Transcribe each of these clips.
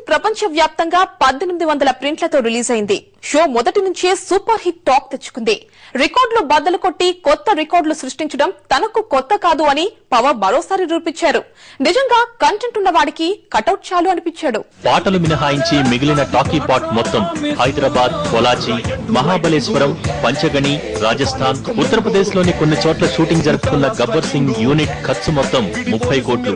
ప్రపంచ వ్యాప్తంగా 1800 ప్రింట్లతో రిలీజ్ అయింది. షో మొదటి నుంచే సూపర్ హిట్ టాక్ తెచ్చుకుంది. రికార్డులు బద్దలు కొట్టి కొత్త రికార్డులు సృష్టించడం తనకు కొత్త కాదు అని పవర్ మరోసారి నిరూపించారు. నిజంగా కంటెంట్ ఉన్న వాడికి కటౌట్ చాలు అనిపించాడు. పాటలు మినహాయించి మిగిలిన టాకీ పాట్ మొత్తం హైదరాబాద్, పొలాచి, మహాబలేశ్వరం, పంచగణి, రాజస్థాన్, ఉత్తరప్రదేశ్ లోని కొన్ని చోట్ల షూటింగ్ జరుపుకున్న గబ్బర్ సింగ్ యూనిట్ ఖర్చు మొత్తం 30 కోట్లు.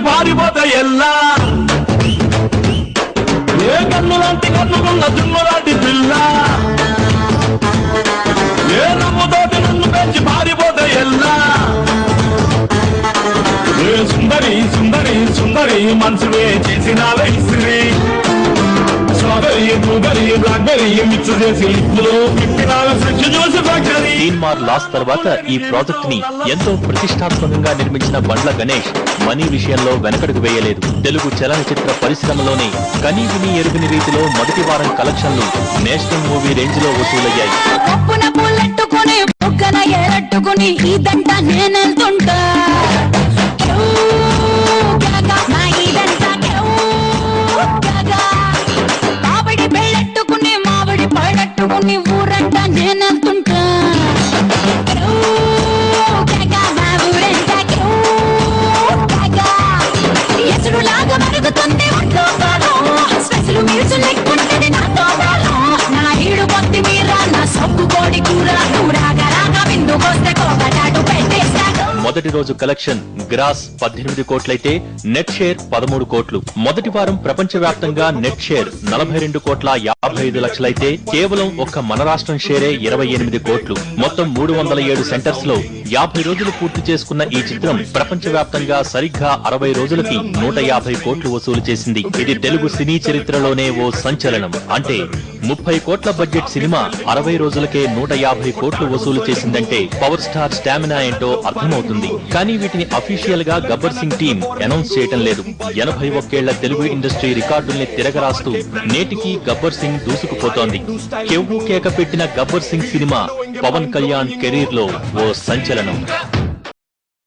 పారిపోతే ఎల్లా ఏ కన్నులాంటి కన్నుకున్న జున్నులాంటి పిల్ల ఏ నమ్ముతోటి నన్ను పెంచి పారిపోతే ఎల్లా ఏ సుందరి సుందరి సుందరి మనసువే చేసిన ఇస్త్రీ తీన్మార్ లాస్ తర్వాత ఈ ప్రాజెక్ట్ ని ఎంతో ప్రతిష్టాత్మకంగా నిర్మించిన బండ్ల గణేష్ మనీ విషయంలో వెనకడుగు వేయలేదు. తెలుగు చలనచిత్ర పరిశ్రమలోనే కనీ విని ఎరుగని రీతిలో మొదటి వారం కలెక్షన్లు నేషనల్ మూవీ రేంజ్ లో వసూలయ్యాయి. ఊరంతా నేనంతుంటా ఎసుడులాగా మరుగుతుంది ఒంట్లో స్పెషల్ మీల్స్ లెక్కుంటది నాతో నా ఈడు పొత్తి మీర నా సొక్కు కోడి కూర కూరగా రాగా విందుకొస్తే కోకటాటు పెట్టేస్తాడు. మొదటి రోజు కలెక్షన్ గ్రాస్ 18 కోట్లయితే నెట్ షేర్ 13 కోట్లు. మొదటి వారం ప్రపంచ వ్యాప్తంగా నెట్ షేర్ 42,55 లక్షలైతే కేవలం ఒక్క మన రాష్ట్రం షేరే 28 కోట్లు. మొత్తం 307 సెంటర్స్ లో 50 రోజులు పూర్తి చేసుకున్న ఈ చిత్రం ప్రపంచ వ్యాప్తంగా సరిగ్గా 60 రోజులకి 150 కోట్లు వసూలు చేసింది. ఇది తెలుగు సినీ చరిత్రలోనే ఓ సంచలనం. అంటే 30 కోట్ల బడ్జెట్ సినిమా 60 రోజులకే 150 కోట్లు వసూలు చేసిందంటే పవర్ స్టార్ స్టామినా ఏంటో అర్థమవుతుంది. కానీ వీటిని అఫీషియల్ గా గబ్బర్ సింగ్ టీం అనౌన్స్ చేయటం లేదు. 81 తెలుగు ఇండస్ట్రీ రికార్డుల్ని తిరగరాస్తూ నేటికి గబ్బర్ సింగ్ దూసుకుపోతోంది. కెవ్వు కేక పెట్టిన గబ్బర్ సింగ్ సినిమా పవన్ కళ్యాణ్ కెరీర్ లో ఓ సంచలనం.